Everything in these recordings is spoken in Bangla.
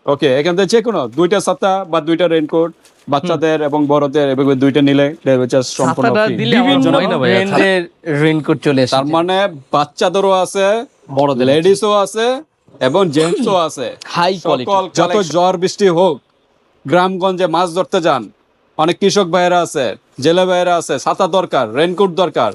ওকে, এখান থেকে যে কোনো দুইটা ছাতা বা দুইটা রেইনকোট বাচ্চাদের এবং বড়দের এভাবে দুইটা নিলে ডেলিভারি চার্জ সম্পূর্ণ ছাতাটা ফ্রি। দিলে আমার হয় না ভাইয়া, ব্র্যান্ডের রেইনকোট চলে এসেছে। তার মানে বাচ্চাদেরও আছে, বড়দের লেডিসও আছে এবং জেন্টসও আছে। High quality. সকল যত ঝড় বৃষ্টি হোক, গ্রামগঞ্জে মাছ ধরতে যান, অনেক কৃষক ভাইয়েরা আছে, জেলে ভাইয়েরা আছে, ছাতা দরকার, রেইনকোট দরকার,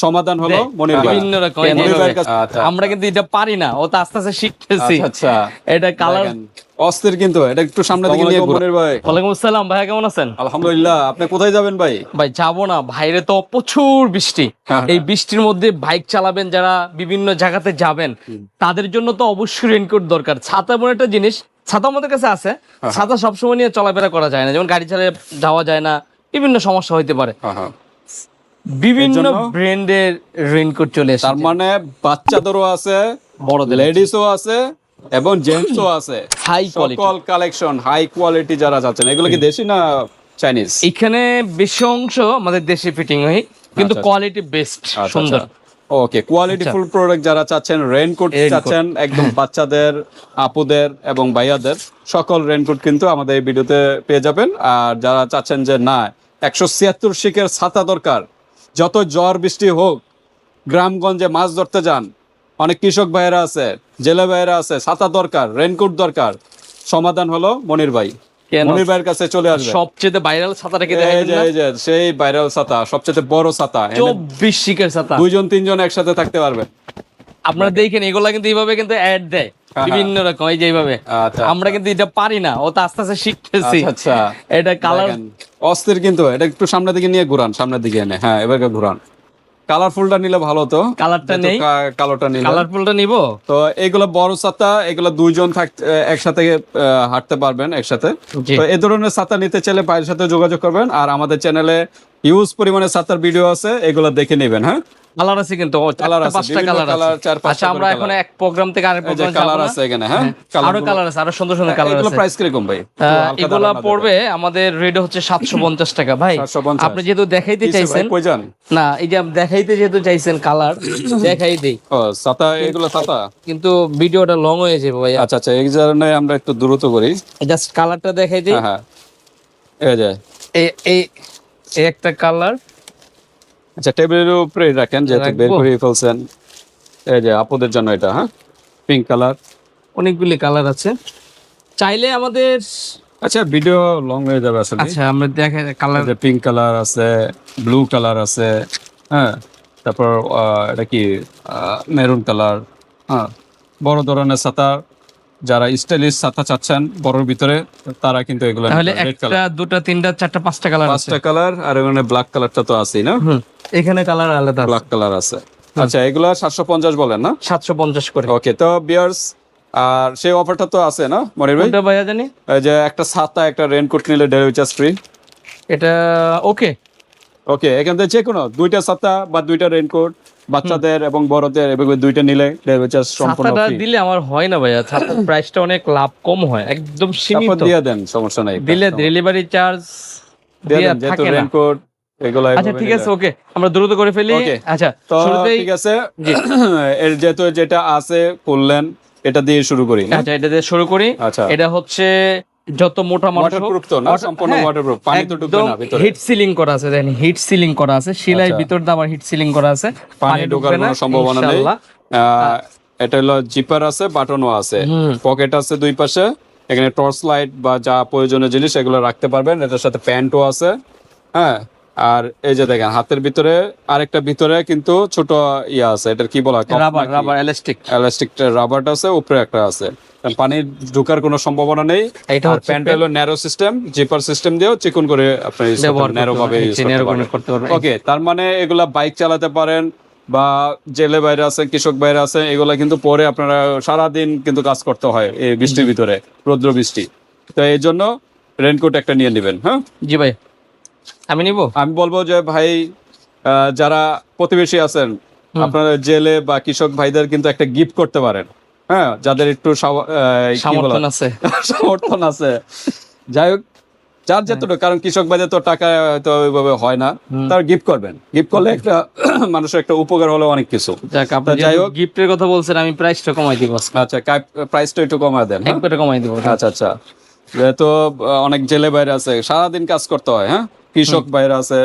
সমাধান হলো মনির ভাই। বিভিন্ন রকম মনির ভাইয়ের কাছে। আচ্ছা আমরা কিন্তু এটা পারি না, ও তো আস্তে আস্তে শিখতেছি। আচ্ছা এটা কালার দেখেন, অস্থির কিন্তু এটা একটু সামনে দিকে নিয়ে ঘুরুন। মনির ভাই ওয়ালাইকুম আসসালাম ভাইয়া, কেমন আছেন? আলহামদুলিল্লাহ। আপনি কোথায় যাবেন ভাই? ভাই যাবো না, বাইরে তো প্রচুর বৃষ্টি। হ্যাঁ। এই বৃষ্টির মধ্যে বাইক চালাবেন যারা, বিভিন্ন জায়গাতে যাবেন, তাদের জন্য তো অবশ্যই রেইনকোট দরকার। ছাতা এমন একটা জিনিস, ছাতা আমাদের কাছে আছে, ছাতা সবসময় নিয়ে চলাফেরা করা যায় না, যেমন গাড়ি চালিয়ে যাওয়া যায় না, বিভিন্ন সমস্যা হইতে পারে। বিভিন্ন ব্র্যান্ডের রেইনকোট চলে এসেছে। তার মানে বাচ্চাদেরও আছে, বড়দের লেডিসও আছে এবং জেন্টসও আছে। High quality. সকল কালেকশন হাই কোয়ালিটি যারা চাচ্ছেন, এগুলো কি দেশি না চাইনিজ? এখানে বেশি অংশ আমাদের দেশে ফিটিং হয়, কিন্তু কোয়ালিটি বেস্ট, সুন্দর। ওকে, কোয়ালিটি ফুল প্রোডাক্ট যারা চাচ্ছেন, রেইনকোট চাচ্ছেন একদম বাচ্চাদের, আপুদের এবং ভাইয়াদের, সকল রেইনকোট কিন্তু আমাদের এই ভিডিওতে পেয়ে যাবেন। আর যারা চাচ্ছেন যে না 176 শিকের ছাতা দরকার, যত ঝড় বৃষ্টি হোক, গ্রামগঞ্জে মাছ ধরতে যান, অনেক কৃষক ভাইয়েরা আছে, জেলে ভাইয়েরা আছে, ছাতা দরকার, রেইনকোট দরকার, সমাধান হলো মনির ভাই। মনির ভাইয়ের কাছে চলে আসবে। সবচেয়ে ভাইরাল ছাতাটা কি এই যে সেই ভাইরাল ছাতা, সবচেয়ে বড় ছাতা, 24 শিকের ছাতা, দুইজন তিনজন একসাথে থাকতে পারবে। আপনারা দেখেন এগুলা কিন্তু এইভাবে কিন্তু অ্যাড দেয় বিভিন্ন রকম, এই যে এইভাবে। আমরা কিন্তু এটা পারি না, ও তো আস্তে আস্তে শিখতেছি। আচ্ছা এটা কালার অস্থির কিন্তু, এটা একটু সামনের দিকে নিয়ে ঘুরান, সামনের দিকে এনে, হ্যাঁ এবার ঘুরান। কালারফুলটা নিলে ভালো তো। কালারটা নেই, কালোটা নিলে। কালারফুলটা নিব। তো এগুলো বড় ছাতা, এগুলো দুইজন একসাথে হাঁটতে পারবেন একসাথে। তো এই ধরনের ছাতা নিতে চাইলে ভাইয়ের সাথে যোগাযোগ করবেন। আর আমাদের চ্যানেলে হিউজ পরিমাণে ছাতার ভিডিও আছে, এগুলো দেখে নেবেন। হ্যাঁ, কালার আছে কিন্তু, কালার আছে, 5টা কালার আছে। আচ্ছা, আমরা এখন এক প্রোগ্রাম থেকে আরেক প্রোগ্রামে যাব কালার না? আছে এখানে। হ্যাঁ, আরো কালার আছে, আরো সুন্দর সুন্দর কালার এগুলো আছে। প্রাইস কিরকম ভাই? এগুলা পড়বে আমাদের রেট হচ্ছে 750 টাকা ভাই। 750। আপনি যেহেতু দেখাইতে চাইছেন, কই যান না এই যে দেখাইতে যেহেতু চাইছেন কালার, দেখাই দেই। ও ছাতা, এগুলো ছাতা কিন্তু ভিডিওটা লং হয়ে যাবে ভাই। আচ্ছা এই জন্য আমরা একটু দ্রুত করি। জাস্ট কালারটা দেখাই দেই। হ্যাঁ এই যে এই এই একটা কালার। আচ্ছা, টেবিলের উপরে রাখেন, যেহেতু বের করে ফেলছেন। এই যে আপুদের জন্য এটা, হ্যাঁ, পিঙ্ক কালার। অনেকগুলি কালার আছে, চাইলে আমাদের। আচ্ছা, ভিডিও লং হয়ে যাবে আসলে। আচ্ছা, আমরা দেখাই কালার। পিঙ্ক কালার আছে, ব্লু কালার আছে, হ্যাঁ, তারপর এটা কি মেরুন কালার। হ্যাঁ, বড় ধরনের ছাতা, যারা স্টাইলিশ ছাতা চাচ্ছেন বড়র ভিতরে, তারা কিন্তু এগুলো তাহলে একটা, দুটো, তিনটা, চারটা, 5টা কালার আছে। 5টা কালার। আর এখানে ব্ল্যাক কালারটা তো আছেই না? এখানে কালার আলাদা, ব্ল্যাক কালার আছে। আচ্ছা, এগুলা 750 বলেন না? 750 করে। ওকে, তো বিয়ার্স, আর সেই অফারটা তো আছে না মনির ভাই? কোনটা ভাইয়া জানি? এই যে একটা ছাতা, একটা রেইনকোট নিলে ডেলিভারি চার্জ ফ্রি। এটা ওকে। এখান থেকে যে কোনো দুইটা ছাতা বা দুইটা রেইনকোট বাচ্চাদের এবং বড়দের এভাবে দুইটা নিলে ডেলিভারি চার্জ সম্পূর্ণ ছাতাটা ফ্রি। দিলে আমার হয় না ভাইয়া, ছাতার প্রাইসটা অনেক লাভ কম হয়, একদম সীমিত। দিয়ে দেন, সমস্যা নাই, দিলে ডেলিভারি চার্জ দিয়ে দেন, যেহেতু রেইনকোট এগুলো। আচ্ছা ঠিক আছে, ওকে, আমরা দ্রুত করে ফেলি। আচ্ছা তো ঠিক আছে, এর যেহেতু যেটা আছে বললেন, এটা দিয়ে শুরু করি। আচ্ছা, এটা দিয়ে শুরু করি। আচ্ছা, এটা হচ্ছে যত মোটা মানুষ, ওয়াটারপ্রুফ তো না? সম্পূর্ণ ওয়াটারপ্রুফ, পানি তো ঢুকবে না ভিতরে। হিট সিলিং করা আছে, দেখেন হিট সিলিং করা আছে, সেলাই ভিতর দিয়ে আবার হিট সিলিং করা আছে, পানি ঢোকার কোনো সম্ভাবনা নেই। এটা হলো জিপার আছে, বাটনও আছে, পকেট আছে দুই পাশে। এখানে টর্চ লাইট বা যা প্রয়োজনীয় জিনিস এগুলো রাখতে পারবেন। এটার সাথে প্যান্টও আছে। হ্যাঁ, আর এই যে দেখেন হাতের ভিতরে আরেকটা ভিতরে কিন্তু ছোট ইয়া আছে, এটার কি বলা, রাবার এলাস্টিক রাবারটা আছে, উপরে একটা আছে। পানি ঢোকার কোনো সম্ভাবনা নেই। এটা হচ্ছে প্যান্ট হলো ন্যারো সিস্টেম, জিপার সিস্টেম দিয়েও চিকন করে আপনি ন্যারো ভাবে ইউজ করতে পারবেন। ওকে, তার মানে এগুলা বাইক চালাতে পারেন, বা জেলে বাইরে আছে, কৃষক বাইরে আছে, এগুলা কিন্তু পরে আপনারা সারাদিন কিন্তু কাজ করতে হয় এই বৃষ্টির ভিতরে, রৌদ্র বৃষ্টি। তো এই জন্য রেইনকোট একটা নিয়ে নেবেন। হ্যাঁ জি ভাই, আমি নিব। আমি বলবো যে ভাই, যারা প্রতিবেশী আছেন, আপনারা জেলে বা কৃষক ভাইদের কিন্তু একটা গিফট করতে পারেন। হ্যাঁ, যাদের একটু সমর্থন আছে। সমর্থন আছে। যাই হোক, যার যতটুকু, কারণ কৃষক বাজার তো টাকা হয়তো ওইভাবে হয় না, তার গিফট করবেন, গিফট করলে একটা মানুষের একটা উপকার হলে অনেক কিছু। যাক, আপনি তা যাই হোক, গিফটের কথা বলছেন, আমি প্রাইসটা কমাই দিব আজকে। আচ্ছা প্রাইসটা একটু কমায় দেন, হ্যাঁ? একবারে কমাই দিব। আচ্ছা আচ্ছা, যেহেতু অনেক জেলে বাইরে আছে, সারাদিন কাজ করতে হয়, হ্যাঁ, কৃষক বাইরে আছে,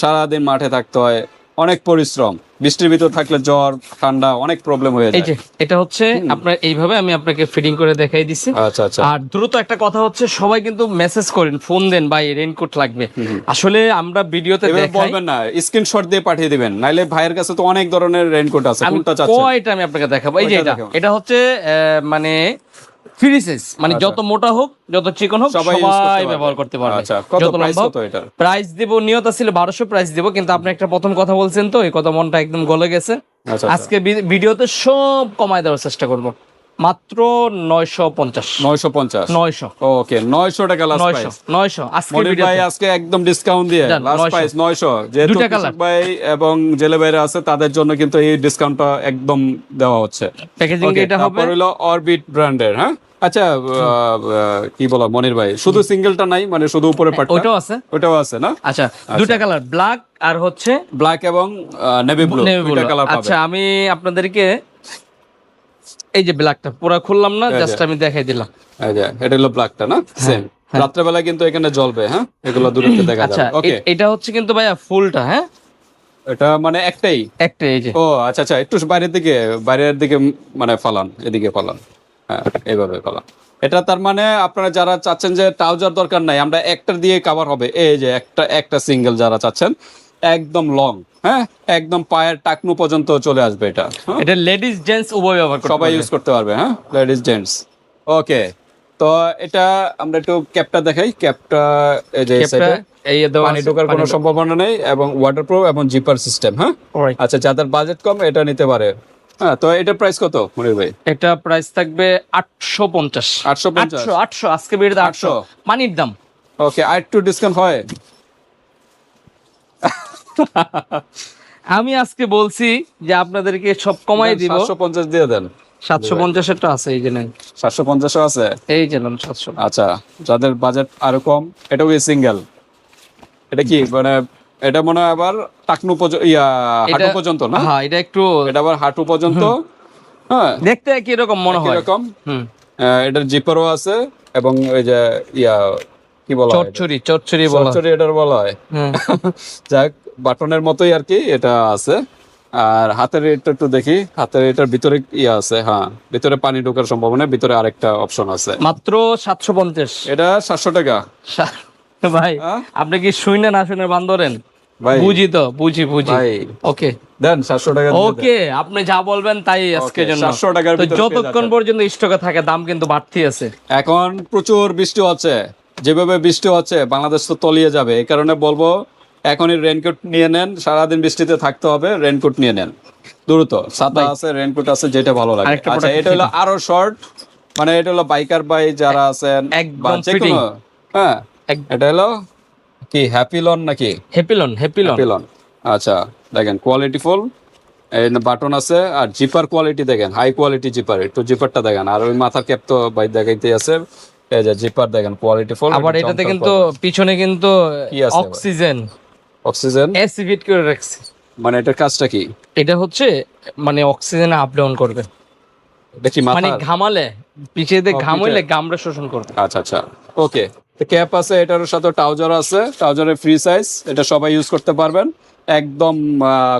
সারাদিন মাঠে থাকতে হয়, অনেক পরিশ্রম, বৃষ্টির ভিতর থাকলে জ্বর ঠান্ডা অনেক প্রবলেম হয়ে এই যায়। যে এটা হচ্ছে আপনার এইভাবে আমি আপনাকে ফিটিং করে দেখাই দিছি। আচ্ছা আচ্ছা, আর দ্রুত একটা কথা হচ্ছে, সবাই কিন্তু মেসেজ করেন, ফোন দেন, ভাই রেইনকোট লাগবে। আসলে আমরা ভিডিওতে এভাবে দেখাই, বলবেন না, স্ক্রিনশট দিয়ে পাঠিয়ে দিবেন, নাইলে ভাইয়ের কাছে তো অনেক ধরনের রেইনকোট আছে, আমি কোনটা চাচ্ছেন? কয়টা আমি আপনাকে দেখাবো। এই যে ওইটা এটা দেখাবো। এটা হচ্ছে মানে ফ্রি সাইজ, মানে যত মোটা হোক যত চিকন হোক সবাই use করতে সবাই পারবে। ব্যবহার করতে পারবে। আচ্ছা, কত যত প্রাইস লম্বা কত এটার? প্রাইস দেব, নিয়ত ছিল 1200 প্রাইস দেব, কিন্তু আপনি একটা প্রথম কথা বলছেন তো, এই কথা মনটা একদম গলে গেছে। আচ্ছা আজকে ভিডিওতে সব কমায় দেওয়ার চেষ্টা করব, মাত্র 950। 950, 900 ওকে, 900 টাকা লাস্ট প্রাইস। 900 আজকে মনির ভাই ভিডিওতে। আজকে একদম ডিসকাউন্ট দিয়ে যান, লাস্ট 900 প্রাইস 900, যেহেতু দুটা কৃষক colour। ভাই এবং জেলে বাইরে আছে তাদের জন্য কিন্তু এই ডিসকাউন্টটা একদম দেওয়া হচ্ছে। প্যাকেজিং Okay, এটা হবে তারপর হলো অরবিট ব্র্যান্ডের, হ্যাঁ। আচ্ছা, কি বলা মনির ভাই, শুধু সিঙ্গেলটা নাই, মানে শুধু উপরে পার্টটা, ওইটাও আছে। ওটাও আছে না? আচ্ছা, দুটা কালার, ব্ল্যাক আর হচ্ছে ব্ল্যাক এবং নেভি ব্লু, নেভি দুইটা ব্লু। কালার পাবেন। আচ্ছা, আমি আপনাদেরকে এই যে ব্ল্যাকটা পুরো খুললাম না, এই জাস্ট যে। আমি দেখাই দিলাম। এই যে এটা হলো ব্ল্যাকটা না, সেম রাত্রেবেলা কিন্তু এখানে জ্বলবে, হ্যাঁ, এগুলো দূরত্বে দেখা আচ্ছা, যাবে। ওকে, এটা হচ্ছে কিন্তু ভাইয়া ফুলটা, হ্যাঁ, এটা মানে একটাই। একটা এই যে ও আচ্ছা আচ্ছা, একটু বাইরের দিকে মানে ফালান, এদিকে ফালান, হ্যাঁ, এইভাবে ফালান। এটা তার মানে আপনারা যারা চাচ্ছেন যে ট্রাউজার দরকার নাই, আমরা একটা দিয়ে কভার হবে, এই যে একটা সিঙ্গেল যারা চাচ্ছেন, একদম লং, হ্যাঁ, একদম পায়ের টাকনু পর্যন্ত চলে আসবে এটা, হ্যাঁ? এটা লেডিস জেন্টস উভয় ব্যবহার করতে সবাই পারবে। ইউজ করতে পারবে, হ্যাঁ, লেডিস জেন্টস। ওকে, তো এটা আমরা একটু ক্যাপটা দেখাই, ক্যাপটা এই যে এই ক্যাপটা সাইডে এই দেওয়া পানি আছে, ঢোকার কোনো সম্ভাবনা নেই, এবং ওয়াটারপ্রুফ এবং জিপার সিস্টেম, হ্যাঁ। Alright. আচ্ছা, যাদের বাজেট কম এটা নিতে পারে, হ্যাঁ। তো এটা প্রাইস কত মনির ভাই? এটা প্রাইস থাকবে 850। 850? 800 আজকে বেড়ে 800 মানির দাম। ওকে, আর একটু ডিসকাউন্ট হয়? আমি আজকে বলছি যে আপনাদেরকে সব কমাই দিব। 750 দিয়ে দেন। 750 এরটা আছে, এই যে নেন, 750 আছে? এই যে নেন 700। আচ্ছা, যাদের বাজেট আরো কম, এটা কি সিঙ্গেল? এটা কি মানে এটা মনে হয় আবার টাকনু হাঁটু পর্যন্ত না? হ্যাঁ, এটা একটু এটা আবার হাঁটু পর্যন্ত, হ্যাঁ, দেখতে কি রকম মনে হয় এরকম। হুম, এটার জিপারও আছে, এবং এই যে কি বলা হয়, চচ্চড়ি বলা হয়। চচ্চড়ি এটার বলা হয়। হুম। যাক, বাটনের মতোই আর কি এটা আছে। আর হাতের এটা একটু দেখি, হাতের এটার ভিতরে আছে, হ্যাঁ, ভিতরে পানি ঢোকার সম্ভাবনা, ভিতরে আরেকটা অপশন আছে। মাত্র 750। এটা 700 টাকা। ভাই, হ্যাঁ? আপনি কি শুনে না শুনে বান্দরেন? ভাই বুঝি তো, বুঝি ভাই, ওকে দেন 700 টাকা দিয়ে দেন। ওকে, আপনি যা বলবেন তাই আজকের জন্য। 700 টাকার তো ভিতরে পেয়ে যতক্ষণ যাচ্ছেন। পর্যন্ত স্টকে থাকে দাম কিন্তু বাড়তি আছে। এখন প্রচুর বৃষ্টি হচ্ছে, যেভাবে বৃষ্টি হচ্ছে বাংলাদেশ তো তলিয়ে যাবে, এই কারণে বলবো এখনই রেইনকোট নিয়ে নেন, সারাদিন বৃষ্টিতে থাকতে হবে, রেইনকোট নিয়ে নেন দ্রুত। ছাতা আছে, রেইনকোট আছে, যেটা ভালো লাগে। আরেকটা আচ্ছা, product এটা হলো আরো শর্ট, মানে এটা হলো বাইকার বাই যারা আছেন, একদম বা যে fitting। কোনো, হ্যাঁ, এটা হলো কি হ্যাপিলন নাকি? হ্যাপিলন। হ্যাপিলন। আচ্ছা, দেখেন কোয়ালিটি ফুল, এই বাটন আছে, আর জিপার কোয়ালিটি দেখেন, হাই কোয়ালিটি জিপার, একটু জিপারটা দেখেন, আর ওই মাথার ক্যাপ তো ভাই দেখাইতে আছে, এই যে জিপার দেখেন কোয়ালিটি ফুল। আবার এটাতে কিন্তু পিছনে কিন্তু কি আছে আবার? অক্সিজেন এসি ফিট করে রাখছে। মানে এটার কাজটা কি? এটা হচ্ছে মানে অক্সিজেন আপ ডাউন করবে, এটা কি মানে মাথা? ঘামালে পিছিয়ে দিয়ে ও, ঘাম হইলে পিঠে। গামড়া শোষণ করবে। আচ্ছা আচ্ছা, ওকে। তো ক্যাপ আছে, এটার সাথে ট্রাউজার আছে, ট্রাউজারের ফ্রি সাইজ, এটা সবাই ইউজ করতে পারবেন, একদম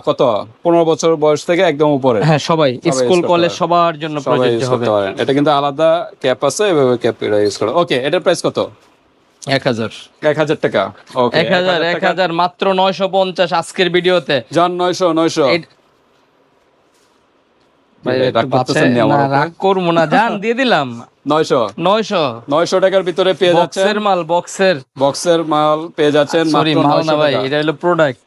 কত 15 বছর বয়স থেকে একদম উপরে হ্যাঁ, সবাই use স্কুল করতে কলেজ পারে। সবার জন্য সবাই প্রযোজ্য ইউজ হবে। করতে পারেন। এটা কিন্তু আলাদা ক্যাপ আছে, এভাবে ক্যাপ এটা ইউজ করে। ওকে, এটার প্রাইস কত? 1000 1000 টাকা। ওকে, 1000 মাত্র 950 আজকের ভিডিওতে। জান 900 ভাই, রাগ একটু করতেছেন নি বাঁচায়- আমার না, উপরে? রাগ করবো না, জান দিয়ে দিলাম 900 900 টাকার ভিতরে পেয়ে যাচ্ছেন, বক্সের মাল, বক্সের মাল পেয়ে যাচ্ছেন সরি মাত্র মাল না 900 ভাই, টাকা। এটা হলো প্রোডাক্ট।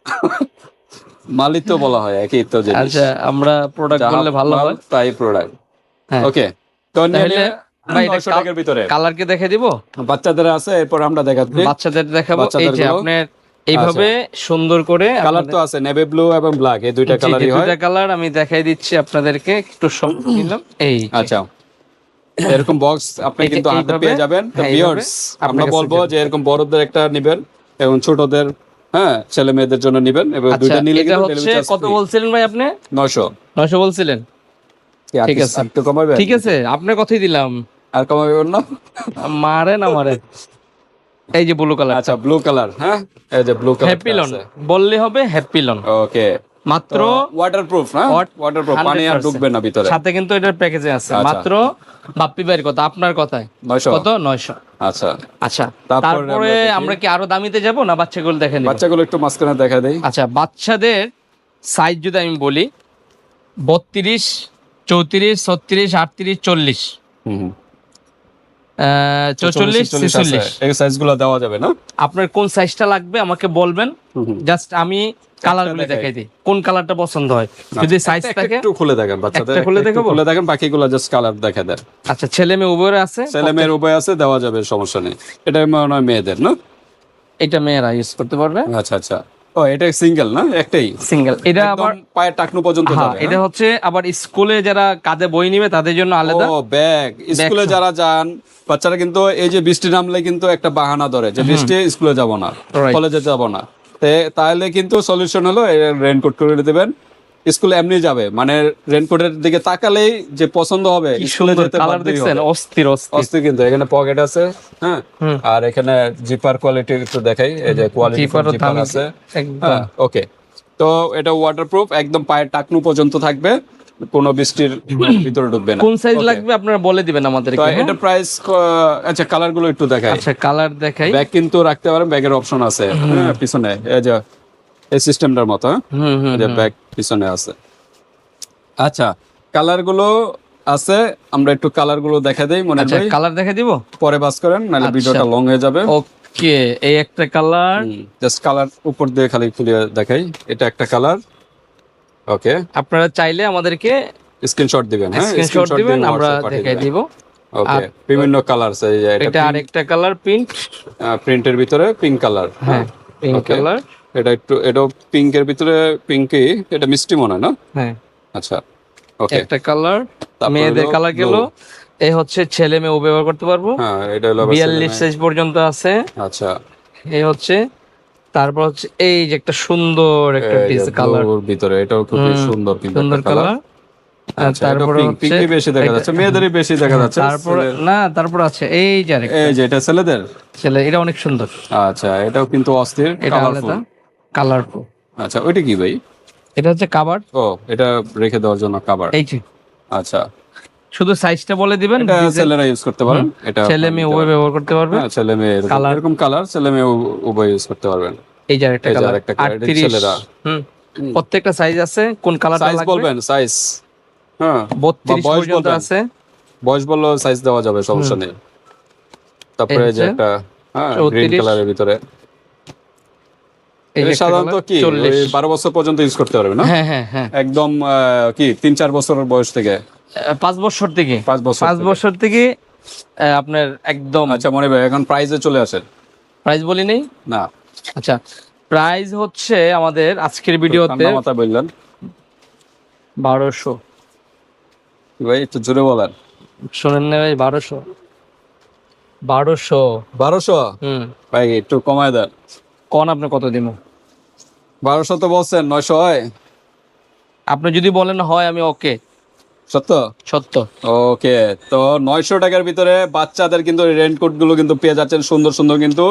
মালই তো বলা হয়, একই তো জিনিস। আচ্ছা, আমরা প্রোডাক্ট যাহা বললে ভালো মাল, হয়। তাই প্রোডাক্ট। হ্যাঁ। ওকে, তো নিয়ে তাহলে ভাই, এটা 900 টাকার ভিতরে কালার কি দেখে দিব? বাচ্চাদের আছে, এরপর আমরা দেখাচ্ছি বাচ্চাদের দেখাবো। এই বাচ্চাদের যে গুলো। আপনার এইভাবে সুন্দর করে কালার তো আছে, নেভি ব্লু এবং ব্ল্যাক, এই দুইটা কালারই হয়। দুইটা কালার আমি দেখাই দিচ্ছি আপনাদেরকে, একটু সময় নিলাম। এই যে। আচ্ছা, এরকম বক্স আপনি কিন্তু হাতে এইভাবে, পেয়ে যাবেন। তো হ্যাঁ, ভিউয়ার্স এইভাবে আমরা আপনার বলবো কাছে যে এরকম বড়দের একটা নেবেন এবং ছোটদের, হ্যাঁ, ছেলে মেয়েদের জন্য নেবেন এবং আচ্ছা, দুইটা নিলে এটা কিন্তু হচ্ছে ডেলিভারি চার্জ কত বলছিলেন ভাই আপনি? 900। 900 বলছিলেন? ঠিক আছে, আর একটু কমাবেন? ঠিক আছে, আপনার কথাই দিলাম। আর কমাবেন না? মারে না মারে। এই যে ব্লু কালার, আচ্ছা, ব্লু কালার, হ্যাঁ, এই যে ব্লু কালার হ্যাপি লন বললে হবে, হ্যাপি লন। ওকে, মাত্র ওয়াটারপ্রুফ, হ্যাঁ, ওয়াটারপ্রুফ, পানি আর 100%। ঢুকবে না ভিতরে। সাথে কিন্তু এটার প্যাকেজে আছে আচ্ছা। মাত্র, বাপ্পি ভাইয়ের কথা, আপনার কথায় 900। কত? 900। আচ্ছা, আচ্ছা, তারপরে তারপরে আমরা দেখি। আমরা কি আরো দামিতে যাব না বাচ্চাগুলো দেখেন? বাচ্চাগুলো একটু মাঝখানে দেখা দেই। আচ্ছা, বাচ্চাদের সাইজ যদি আমি বলি 32, 34, 36, 38, 40, হুম, 44, 46। এই সাইজগুলো দেওয়া যাবে না? আপনার কোন সাইজটা লাগবে আমাকে বলবেন, জাস্ট আমি কালারগুলো দেখাই। দেখাই দিই কোন কালারটা পছন্দ হয়। যদি সাইজ একটা থাকে, একটু খুলে দেখেন, বাচ্চাদের একটা খুলে একটু দেখাবো? খুলে দেখেন, বাকিগুলো জাস্ট কালার দেখা দেন। আচ্ছা, ছেলে মেয়ে উভয়ের আছে, ছেলে মেয়ের উভয় আছে, দেওয়া যাবে, সমস্যা নেই। এটা মনে হয় মেয়েদের না? এটা মেয়েরা ইউজ করতে পারবে। আচ্ছা আচ্ছা, ও এটা সিঙ্গেল না, একটাই? সিঙ্গেল। এটা আবার একদম পায়ের টাকনু পর্যন্ত হ্যাঁ, যাবে। এটা হচ্ছে আবার স্কুলে যারা কাঁধে বই নিবে তাদের জন্য আলাদা। ও ব্যাগ, স্কুলে সহ। যারা যান বাচ্চারা কিন্তু এই যে বৃষ্টি নামলে কিন্তু একটা বাহানা ধরে যে বৃষ্টি, স্কুলে যাব না, Right. কলেজে যাব না। তাহলে কিন্তু সলিউশন হলো রেনকোট করে দিবেন। স্কুলে এমনি যাবে, মানে রেনকোটের দিকে তাকালেই যে পছন্দ হবে, কি স্কুলে সুন্দর যেতে কালার বাধ্যই দেখছেন, হবে। অস্থির অস্থির। অস্থির কিন্তু এখানে পকেট আছে, হ্যাঁ, হুম। আর এখানে জিপার কোয়ালিটি একটু দেখাই, এই যে কোয়ালিটি জিপারও জিপার দামি আছে, একদম। হ্যাঁ, ওকে। তো এটা ওয়াটারপ্রুফ, একদম পায়ের টাকনু পর্যন্ত থাকবে, কোনো বৃষ্টির ভিতরে ঢুকবে না। কোন সাইজ Okay. লাগবে আপনারা বলে দিবেন তো আমাদেরকে, হ্যাঁ? এটা প্রাইস, আচ্ছা কালার গুলো একটু দেখাই। আচ্ছা, কালার দেখাই। ব্যাগ কিন্তু রাখতে পারেন, ব্যাগের অপশন আছে, হ্যাঁ, পিছনে এই যে এই সিস্টেমটার মতো, হ্যাঁ, হুম হুম এই যে ব্যাগ পিছনে আছে। আচ্ছা, কালার গুলো আছে, আমরা একটু কালার গুলো দেখা দেই মনে আচ্ছা, হয়, কালার দেখাই দিব। পরে বাস করেন, নাহলে আচ্ছা। ভিডিওটা লং হয়ে যাবে। ওকে, এই একটা কালার। জাস্ট কালার উপর দিয়ে খালি খুলে দেখাই, এটা একটা কালার। ওকে, আপনারা চাইলে আমাদেরকে স্ক্রিনশট দিবেন, হ্যাঁ, স্ক্রিনশট দিবেন, আমরা দেখাই দিব। ওকে, বিভিন্ন কালার আছে, এই যে এটা আরেকটা কালার, পিঙ্ক। প্রিন্টের ভিতরে পিঙ্ক কালার, হ্যাঁ, পিঙ্ক Okay. কালার। এটা একটু, এটাও পিঙ্কের ভিতরে, পিঙ্কি, এটা মিষ্টি মনে হয় না? হ্যাঁ, আচ্ছা, ওকে, একটা কালার। তারপর মেয়েদের হলো কালার গেল। blue। এই হচ্ছে ছেলে মেয়ে ব্যবহার করতে পারবো। হ্যাঁ, এটা হলো আবার 42 ছেলে সাইজ পর্যন্ত আছে। মেয়ে। আচ্ছা, এই হচ্ছে, তারপর হচ্ছে এই যে একটা সুন্দর একটা এই যে কালার, blue-র ভিতরে এটাও খুব সুন্দর কিন্তু সুন্দর একটা কালার। কালার। আচ্ছা, এটা তারপরে পিঙ্ক, হচ্ছে পিঙ্কই বেশি দেখা যাচ্ছে, মেয়েদেরই বেশি দেখা যাচ্ছে। তারপর না, তারপর আছে এই যে আরেকটা এই যে এটা ছেলেদের। ছেলে, এটা অনেক সুন্দর। আচ্ছা, এটাও কিন্তু অস্থির, এটা কালারফুল। আলাদা, কালারফুল। আচ্ছা, ওইটা কি ভাই? এটা হচ্ছে কাভার। ও, এটা রেখে দেওয়ার জন্য কভার। এই যে আচ্ছা, শুধু সাইজটা বলে দিবেন, এটা ছেলেরা ইউজ করতে পারেন, এটা ছেলে মেয়ে উভয় ব্যবহার করতে পারবে। হ্যাঁ, ছেলে মেয়ে এরকম কালার, ছেলে মেয়ে উভয় ইউজ করতে পারবেন। এই যে আরেকটা এই যে কালার, আরেকটা colour, এটা 38। ছেলেরা। প্রত্যেকটা সাইজ আছে, কোন কালারটা সাইজ লাগবে? বলবেন, সাইজ, হ্যাঁ, বা 32 বয়স পর্যন্ত বলবেন, আছে। বয়স বললেও সাইজ দেওয়া যাবে, সমস্যা নেই। তারপরে এই যে হচ্ছে একটা, হ্যাঁ, 34 গ্রিন কালারের ভিতরে, এই যে এটা একটা সাধারণত colour, কি 40। 12 বছর পর্যন্ত ইউজ করতে পারবে না? হ্যাঁ হ্যাঁ হ্যাঁ, একদম কি 3-4 বছরের বয়স থেকে? 5 বছর থেকে, 5 বছর 5 থেকে। বছর থেকে আপনার একদম। আচ্ছা, মনে ভাই এখন প্রাইজে চলে আসেন। প্রাইস বলি নেই। না, আচ্ছা, প্রাইস হচ্ছে আমাদের আজকের ভিডিওতে ঠান্ডা মাথা বললেন 1200। ভাই, একটু জোরে বলেন। শোনেন না ভাই, 1200। 1200 ভাই, একটু কমায় দেন। কোন আপনি কত দিব? 1200 তো বলছেন, 900 হয়? আপনি যদি বলেন হয়, আমি ওকে। সত্য? সত্য। ওকে, তো 900 টাকার ভিতরে বাচ্চাদের কিন্তু রেনকোট গুলো কিন্তু পেয়ে যাচ্ছেন, সুন্দর সুন্দর, কিন্তু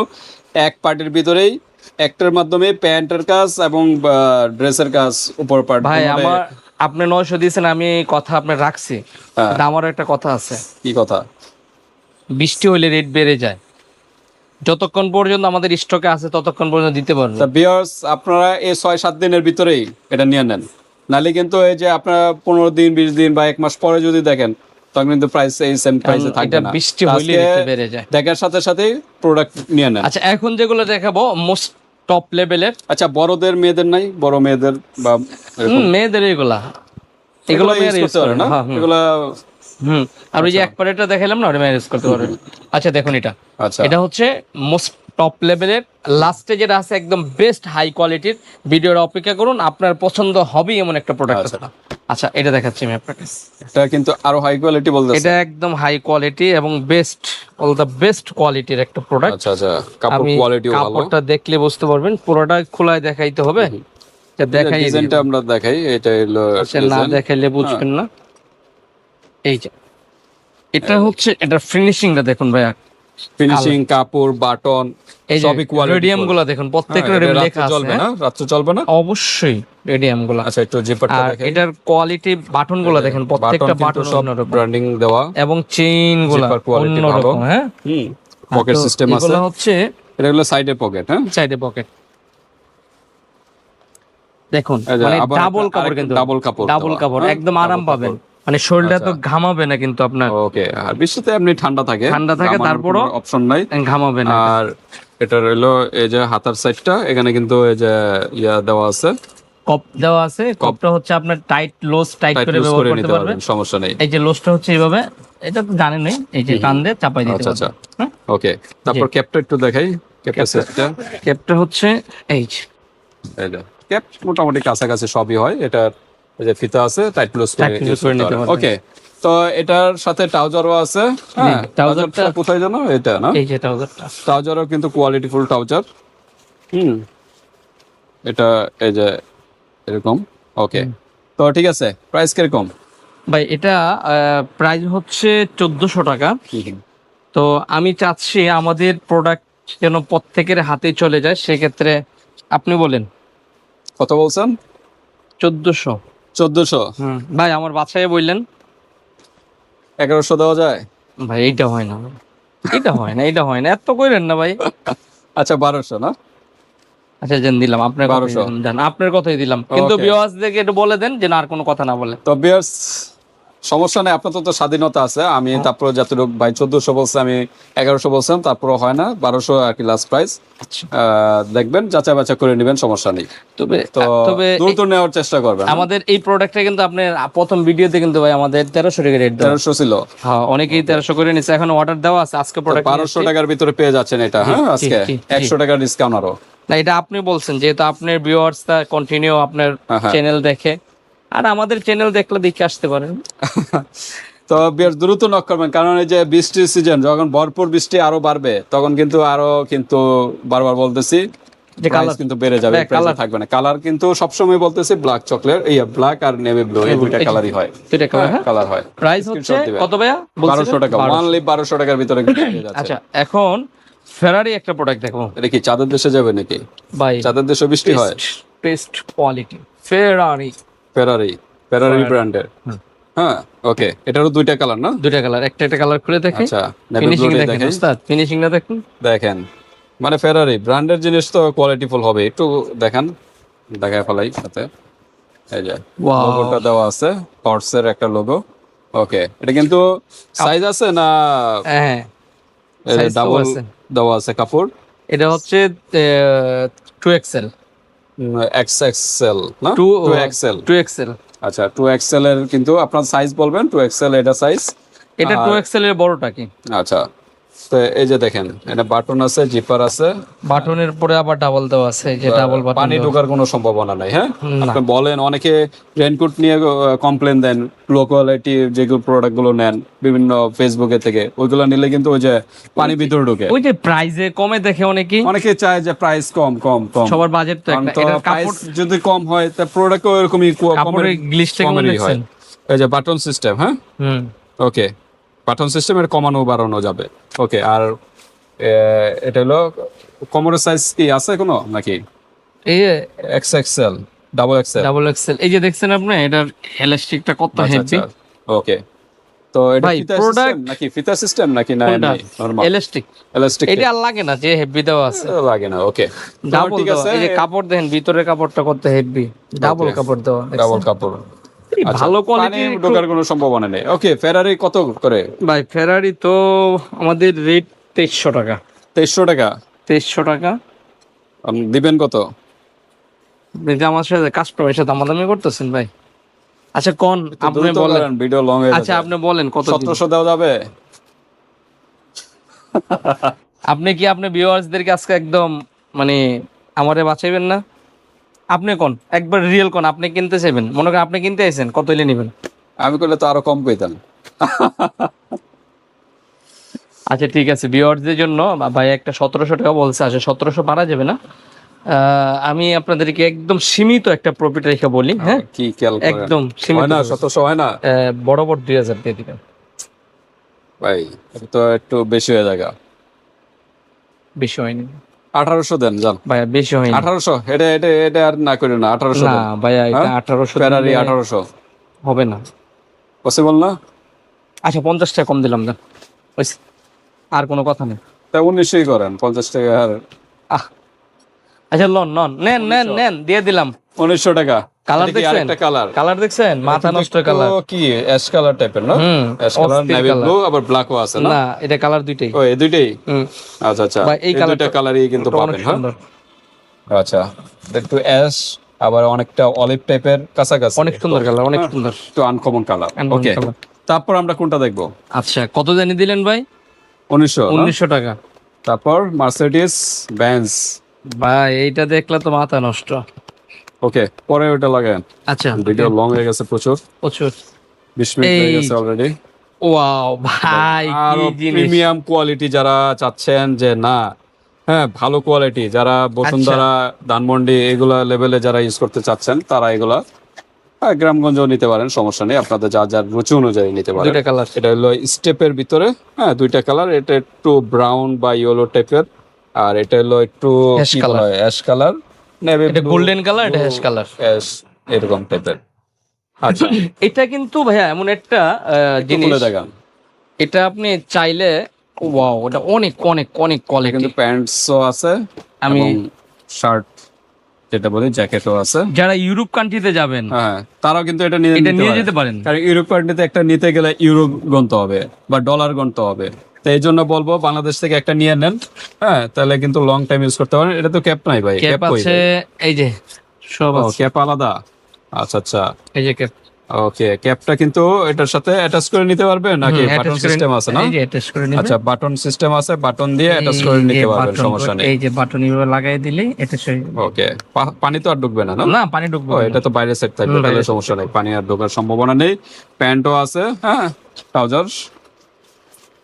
এক পার্টির ভিতরেই, একটার মাধ্যমে প্যান্টের কাজ এবং ড্রেসের কাজ, উপর পার্ট। ভাই আমার, আপনি 900 দিয়েছেন, আমি কথা আপনার রাখছি। হ্যাঁ। কিন্তু আমারও একটা কথা আছে। কি কথা? বৃষ্টি হলে রেট বেড়ে যায়। যতক্ষণ পর্যন্ত আমাদের স্টকে আছে ততক্ষণ পর্যন্ত দিতে পারবো। তা ভিউয়ার্স, আপনারা এই 6-7 দিনের ভিতরেই এটা নিয়ে নেন, নালে কিন্তু এই যে আপনারা 15 দিন, 20 দিন বা 1 মাস পরে যদি দেখেন, তখন কিন্তু প্রাইস এই সেম প্রাইসে থাকবে এটা না। বৃষ্টি হলে রেট বেড়ে যায়। দেখার সাথে সাথেই প্রোডাক্ট নিয়ে নেন। আচ্ছা, এখন যেগুলো দেখাবো মোস্ট টপ লেভেলের। আচ্ছা, বড়দের মেয়েদের নাই? বড় মেয়েদের বা মেয়েদের এগুলো এগুলো মেয়েরা ইউজ ইউজ করতে পারে না? এগুলা আর ওই যে এক পারেটা দেখাইলাম না, ওটা ম্যানেজ করতে পারবে। আচ্ছা, দেখুন এটা, আচ্ছা, এটা হচ্ছে মোস্ট টপ লেভেলের, লাস্টে যেটা আছে একদম বেস্ট হাই কোয়ালিটির। ভিডিওর অপেক্ষা করুন, আপনার পছন্দ হবেই এমন একটা প্রোডাক্ট আচ্ছা। আছে। আচ্ছা এটা দেখাচ্ছি আমি আপনাকে। এটা কিন্তু আরো হাই কোয়ালিটি বলতেছে। এটা একদম হাই কোয়ালিটি এবং বেস্ট, অল দ্য বেস্ট কোয়ালিটির একটা প্রোডাক্ট। আচ্ছা আচ্ছা, কাপড় আমি কোয়ালিটিও ভালো। কাপড়টা দেখলে বুঝতে পারবেন, পুরোটা খোলায় দেখাইতে হবে। এটা দেখাই ডিজাইনটা আমরা দেখাই, এটা হলো আচ্ছা, না দেখাইলে বুঝবেন না। এই যে এটা হচ্ছে, এটা ফিনিশিংটা দেখুন ভাইয়া, ফিনিশিং, কাপড়, বাটন এই যে সবই কোয়ালিটি। রেডিয়াম গুলো দেখুন, প্রত্যেকটা রেডিয়াম লেখা আছে। চলবে না, রাত্রে চলবে না অবশ্যই রেডিয়াম গুলো। আচ্ছা, একটু জিপারটা আর দেখাই। এটার কোয়ালিটি, বাটন গুলো দেখেন, প্রত্যেকটা বাটন সব অন্যরকম ব্র্যান্ডিং দেওয়া এবং চেইন গুলো জিপার কোয়ালিটি ভালো। অন্যরকম। হ্যাঁ, পকেট সিস্টেম আছে। এগুলো হচ্ছে এটা হলো সাইডে পকেট। হ্যাঁ, সাইডে পকেট দেখুন, এই যে মানে আবার ডাবল একটা- কাপড়, আরেকটা কিন্তু ডাবল কাপড় ডাবল দেওয়া, কাপড়, হ্যাঁ? একদম আরাম ডাবল পাবেন। কাপড়। মানে শরীরটা তো আচ্ছা। ঘামাবে না কিন্তু আপনার, ওকে, আর বৃষ্টিতে এমনি ঠান্ডা থাকে, ঠান্ডা থাকে, তারপরও অপশন নাই। ঘামাবে না। আর এটা রইলো এই যে হাতার সাইডটা, এখানে কিন্তু এই যে ইয়া দেওয়া আছে, কপ দেওয়া আছে। কপটা হচ্ছে আপনার টাইট লোজ টাইট টাইট করে লুজ ব্যবহার করে করতে নিতে পারবেন। পারবেন, সমস্যা নেই। এই যে লোজটা হচ্ছে এইভাবে, এটা তো জানেনই, এই যে টান দিয়ে চাপাই দিতে আচ্ছা আচ্ছা, পারবেন। হ্যাঁ? ওকে। তারপর ক্যাপটা একটু দেখাই, ক্যাপটা সেটটা। ক্যাপটা হচ্ছে এই যে, এই যে ক্যাপ মোটামুটি কাছাকাছি সবই হয়। এটার এই যে ফিতা আছে, টাইট ক্লোজ করে Tight close করে নিতে পারবেন। ওকে। তো এটার সাথে ট্রাউজারও আছে। হ্যাঁ, ট্রাউজারটা ট্রাউজারটা কোথায় জানো? এটা না, এই যে ট্রাউজারটা। ট্রাউজারও কিন্তু কোয়ালিটিফুল ট্রাউজার। এটা এই যে এরকম। ওকে, তো ঠিক আছে, প্রাইস কিরকম? ভাই এটা প্রাইস হচ্ছে 1400 টাকা। তো আমি চাচ্ছি আমাদের প্রোডাক্ট যেন প্রত্যেকের হাতে চলে যায়, সেক্ষেত্রে আপনি বলেন কত বলছেন? 1400। 1400? ভাই আমার বাচ্চায় বললেন 1100 দেওয়া যায়? ভাই এইটা হয় না, এটা হয় না, এটা হয় না, এত কইরেন না ভাই। আচ্ছা, 1200 না? আচ্ছা জান, দিলাম আপনার 1200 জান, আপনার কথাই দিলাম, কিন্তু Okay. ভিউয়ার্সদেরকে একটু বলে দেন যে না আর কোনো কথা না বলে। তো বিয়ার্স, সমস্যা নেই, আপনার তো স্বাধীনতা আছে। আমি তারপর যতটুকু ভাই 1400 বলছে, আমি 1100 বলছিলাম, তারপর হয় না, 1200 আর কি লাস্ট প্রাইস। দেখবেন, যাচাই বাছাই করে নেবেন, সমস্যা নেই। তবে তো তবে দ্রুত নেওয়ার চেষ্টা করবেন। আমাদের এই প্রোডাক্টটা কিন্তু আপনার প্রথম ভিডিওতে কিন্তু ভাই আমাদের 1300 টাকা রেট দেওয়া। 1300 ছিল, হ্যাঁ, অনেকেই 1300 করে নিচ্ছে, এখন অর্ডার দেওয়া আছে। আজকে প্রোডাক্ট 1200 টাকার ভিতরে পেয়ে যাচ্ছেন এটা। হ্যাঁ, আজকে জি, জি। 100 টাকার ডিসকাউন্ট আরো। না, এটা আপনি বলছেন, যেহেতু আপনার ভিউয়ার্সটা কন্টিনিউ আপনার হ্যাঁ। চ্যানেল দেখে, আর আমাদের চ্যানেল দেখলে দেখে আসতে পারেন। তো বিয়ার দ্রুত নক করবেন, কারণ এই যে বৃষ্টির সিজন, যখন ভরপুর বৃষ্টি আরো বাড়বে, তখন কিন্তু আরো কিন্তু বারবার বলতেছি যে প্রাইস কালার কিন্তু বেড়ে যাবে, হ্যাঁ, প্রাইস কালার থাকবে না। কালার কিন্তু সবসময় বলতেছি ব্ল্যাক চকলেট, এই ব্ল্যাক আর নেভি ব্লু, এই দুইটা কালারই হয়। দুইটা কালার, হ্যাঁ। কালার হয়। প্রাইস হচ্ছে Screenshot দিবেন। কত ভাইয়া? 1200 টাকা, অনলি 1200 টাকার ভিতরে কিন্তু পেয়ে যাচ্ছে। আচ্ছা, এখন ফেরারি একটা প্রোডাক্ট দেখো এটা কি চাঁদের দেশে যাবে নাকি? ভাই, চাঁদের দেশে বৃষ্টি হয়? বেস্ট কোয়ালিটি ফেরারি, ফেরারি ব্র্যান্ডের। হ্যাঁ, ওকে। এটারও দুইটা কালার না? দুইটা কালার, একটা কালার খুলে দেখে আচ্ছা, নেভি ফিনিশিং ব্লু দেখেন দেখেন। ওস্তাদ, ফিনিশিংটা দেখুন। দেখেন, মানে ফেরারি ব্র্যান্ডের জিনিস তো কোয়ালিটিফুল হবে, একটু দেখেন, দেখায় ফেলাই সাথে। এই যে Wow. লোগোটা দেওয়া আছে, হর্সের একটা লোগো। ওকে, এটা কিন্তু সাইজ আছে না? হ্যাঁ, size তো ডাবল আছে। দেওয়া আছে কাপড়। এটা হচ্ছে 2XL, XXL না? 2XL 2XL। 2XL। আচ্ছা, 2XL এর কিন্তু আপনার সাইজ বলবেন, 2XL এটা সাইজ। এটা 2XL এর বড়টা কি? আচ্ছা, তো এই যে দেখেন, এটা বাটন আছে, জিপার আছে, বাটনের পরে আবার ডাবল দেওয়া আছে, যে ডাবল বাটন। পানি ঢোকার কোনো সম্ভাবনা নাই। হ্যাঁ, না। আপনি বলেন, অনেকে রেনকোট নিয়ে কমপ্লেন দেন, লো কোয়ালিটি যেগুলো প্রোডাক্ট গুলো নেন বিভিন্ন ফেসবুকে থেকে, ওইগুলো নিলে কিন্তু ওই যে পানি ভিতরে ঢোকে। ওই যে প্রাইজে কমে দেখে অনেকেই, অনেকে চায় যে প্রাইস কম কম কম, সবার বাজেট তো একটা। এটার প্রাইস কাপড়, যদি কম হয় তা প্রোডাক্টও এরকমই কাপড়ের গ্লিচটা কেমন কমেরই হয়। দেখছেন? এই যে বাটন সিস্টেম। হ্যাঁ, হুম, ওকে, বাটন সিস্টেমের কমানো বাড়ানো যাবে। ওকে, আর এটা হলো কোমরের সাইজ কি আছে কোনো নাকি? এই XXL, double XL. Double XL. এই যে দেখছেন আপনি, এটার এলাস্টিকটা কত হেভি ওকে। তো এটা ভাই, ফিতা product- সিস্টেম নাকি, ফিতা সিস্টেম নাকি না কোনটা? এমনি নরমাল এলাস্টিক। ইলাস্টিক? এটা আর লাগে না, যে হেভি দেওয়া আছে, লাগে না। ওকে, ডাবল ঠিক দেওয়া। আছে। এই যে কাপড় দেখেন, ভিতরের কাপড়টা কত হেভি, ডাবল Okay. কাপড় দেওয়া, ডাবল কাপড়। এই আচ্ছা, ভালো পানি কোয়ালিটির। ঢোকার কোনো সম্ভাবনা নেই। ওকে, ফেরারি কত করে? ভাই ফেরারি তো আমাদের রেট 2300 টাকা। 2300 টাকা 2300 টাকা। আপনি দিবেন কত? আপনি যে আমার সাথে কাস্টমারের সাথে দামাদামি করতেছেন ভাই। আচ্ছা কোন, আপনি দ্রুত বলেন। করেন, ভিডিও লং হয়ে আচ্ছা যাবে। আপনি বলেন কত দিবেন? 1700 দেওয়া যাবে? আপনি কি আপনি ভিউয়ার্সদেরকে আজকে একদম মানে আমারে বাঁচাইবেন না? আপনি কোন একবার রিয়েল কোন, আপনি কিনতে চাইবেন, মনে করেন আপনি কিনতে আইছেন, কত হইলে নেবেন? আমি করলে তো আরো কম পেতাম। আচ্ছা ঠিক আছে, ভিউয়ারদের জন্য ভাই একটা 1700 টাকা বলছে, আচ্ছা 1700 পারা যাবে না। আমি আপনাদেরকে একদম সীমিত একটা প্রফিট রেখে বলি, হ্যাঁ কি খেয়াল করেন, একদম হয় সীমিত। না 1700 হয় না বরাবর 2000 দিয়ে দিবেন ভাই, এটা তো একটু বেশি হয়ে যায়। বেশি হয়নি 1800 দেন যান। ভাইয়া, বেশি হয়নি 1800, এটা এটা এটা আর না করেন না, 1800 না দেন। ভাইয়া, এটা হ্যাঁ? 1800 ফেরারি দিলে 1800 হবে না। পসিবল না? আচ্ছা 50 টাকা কম দিলাম, দেন হইছে, আর কোনো কথা নেই। তা 1900 করেন, 50 টাকা আর আহ আচ্ছা লন নন, নেন নেন নেন, দিয়ে দিলাম। 1900 টাকা। কালার এটা কি দেখছেন? আরেকটা কালার? কালার দেখছেন? মাথা নষ্ট কালার। কি অ্যাশ কালার টাইপের না? হুম, অ্যাশ কালার, অস্থির নেভি colour। ব্লু, আবার ব্ল্যাকও আছে না? না, এটা কালার দুইটাই। ও এই দুইটাই? হুম, আচ্ছা আচ্ছা, ভাই, এই এই দুইটা কালারটা কালারই কিন্তু অনেক পাবেন। হ্যাঁ সুন্দর, আচ্ছা, একটু অ্যাশ, আবার অনেকটা অলিভ টাইপের কাছাকাছি, অনেক সুন্দর কালার, অনেক হ্যাঁ, সুন্দর। একটু আনকমন কালার। Uncommon ওকে, colour। তারপর আমরা কোনটা দেখবো? আচ্ছা কত জানি দিলেন ভাই? 1900 না? 1900 টাকা। তারপর মার্সিডিজ বেঞ্জ। ভাই এইটা দেখলে তো মাথা নষ্ট। ওকে, পরে ওটা লাগান। আচ্ছা ভিডিও লং হয়ে গেছে প্রচুর, প্রচুর। 20 মিনিট হয়ে এই গেছে অলরেডি। ওয়াও ভাই, কি আরো জিনিস! প্রিমিয়াম কোয়ালিটি যারা চাচ্ছেন যে না, হ্যাঁ ভালো কোয়ালিটি, যারা বসুন্ধরা, ধানমন্ডি এগুলা লেভেলে যারা ইউজ করতে চাচ্ছেন, তারা এগুলা গ্রামগঞ্জও নিতে পারেন, সমস্যা নেই, আপনাদের যা যার রুচি অনুযায়ী নিতে পারেন। দুইটা কালার। এটা হলো স্টেপের ভিতরে, হ্যাঁ দুইটা কালার, এটা একটু ব্রাউন বা ইয়েলো টাইপের, আর এটা হলো একটু Ash কি colour। বলা হয়, অ্যাশ কালার, নেভি এটা গোল্ডেন কালার, এটা হ্যাশ কালার। অ্যাশ এরকম টাইপের। আচ্ছা, এটা কিন্তু ভাইয়া এমন একটা জিনিস, খুলে দেখান। এটা আপনি চাইলে, ওয়াও, এটা অনেক অনেক অনেক কোয়ালিটি। কিন্তু প্যান্টসও আছে, আমি শার্ট যেটা বলি জ্যাকেটও আছে। যারা ইউরোপ কান্ট্রিতে যাবেন, হ্যাঁ তারাও কিন্তু এটা নিয়ে এটা নিতে নিয়ে পারে। যেতে পারেন। কারণ ইউরোপ কান্ট্রিতে একটা নিতে গেলে ইউরো গণতে হবে বা ডলার গণতে হবে, তো এই জন্য বলবো বাংলাদেশ থেকে একটা নিয়ে নেন, হ্যাঁ তাহলে কিন্তু লং টাইম ইউজ করতে পারেন। এটা তো ক্যাপ নাই ভাই, ক্যাপ কই আছে, এই যে সব ভাই? ও আছে, ক্যাপ আলাদা, আচ্ছা আচ্ছা। এই যে ক্যাপ। ওকে, ক্যাপটা কিন্তু এটার সাথে অ্যাটাচ করে নিতে পারবে নাকি বাটন সিস্টেম আছে না? এই যে অ্যাটাচ করে নেবেন। আচ্ছা, বাটন সিস্টেম আছে, বাটন দিয়ে অ্যাটাচ করে নিতে পারবেন, সমস্যা নেই। এই যে বাটন এইভাবে লাগাই দিলে অ্যাটাচ হয়ে যাবে। ওকে, পানি তো আর ঢুকবে না না? না, পানি ঢুকবে ও না। এটা তো বাইরে সেট থাকবে, হুম, তাহলে বাইরে সমস্যা নেই, পানি আর ঢোকার সম্ভাবনা নেই। প্যান্টও আছে, হ্যাঁ ট্রাউজার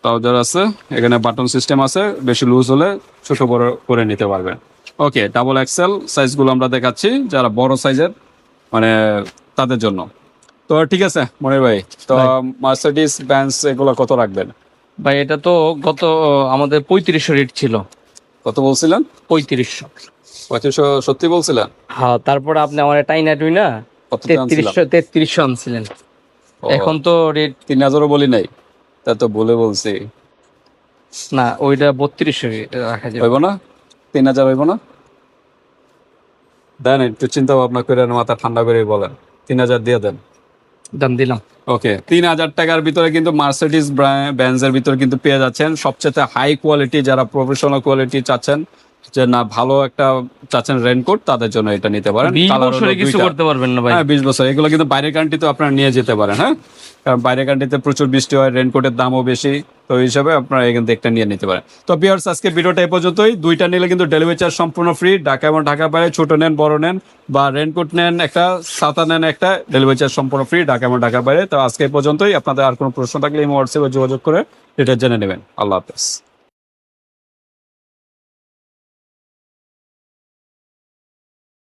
ট্রাউজার আছে, এখানে বাটন সিস্টেম আছে, বেশি লুজ হলে ছোট বড় করে নিতে পারবেন। ওকে, ডাবল এক্সেল সাইজগুলো আমরা দেখাচ্ছি যারা বড় সাইজের মানে তাদের জন্য। তো ঠিক আছে মনির ভাই, তো মার্সিডিজ বেঞ্জ এগুলো কত রাখবেন? ভাই এটা তো গত আমাদের 3500 রেট ছিল। কত বলছিলেন? 3500। 2500 সত্যি বলছিলেন? হ্যাঁ, তারপরে আপনি আমার টাইনা টুইনা কত আনছিলাম? 3300 আনছিলেন। ও, এখন তো রেট 3000ও বলি নাই, তা তো বলে বলছি। না, ওইটা 3200 রাখা যাবে। হইব না? 3000 হইব না? দেন একটু চিন্তা ভাবনা করে মাথা ঠান্ডা করে বলেন, 3000 দিয়ে দেন। দাম দিলাম। ওকে, 3000 টাকার ভিতরে কিন্তু মার্সিডিজ বেঞ্জের ভিতরে কিন্তু পেয়ে যাচ্ছেন সবচেয়ে হাই কোয়ালিটি, যারা প্রফেশনাল কোয়ালিটি চাচ্ছেন, যে না ভালো একটা চাচ্ছেন রেনকোট, তাদের জন্য এটা নিতে পারেন। 20 কালার হলো বছরে কিছু দুইটা। করতে পারবেন না ভাই। হ্যাঁ 20 বছর, এগুলো কিন্তু বাইরের কান্ট্রিতে আপনারা নিয়ে যেতে পারেন। হ্যাঁ, কারণ বাইরের কান্ট্রিতে প্রচুর বৃষ্টি হয়, রেনকোটের দামও বেশি, তো এই হিসাবে আপনারা এখান থেকে একটা নিয়ে নিতে পারেন। তো ভিউয়ার্স, আজকে ভিডিওটা এই পর্যন্তই। দুইটা নিলে কিন্তু ডেলিভারি চার্জ সম্পূর্ণ ফ্রি, ঢাকা এবং ঢাকার বাইরে, ছোট নেন বড় নেন বা রেনকোট নেন একটা, ছাতা নেন একটা, ডেলিভারি চার্জ সম্পূর্ণ ফ্রি, ঢাকা এবং ঢাকার বাইরে। তো আজকে এই পর্যন্তই। আপনাদের আর কোনো প্রশ্ন থাকলে এই হোয়াটসঅ্যাপে যোগাযোগ করে এটা জেনে নেবেন। আল্লাহ হাফেজ।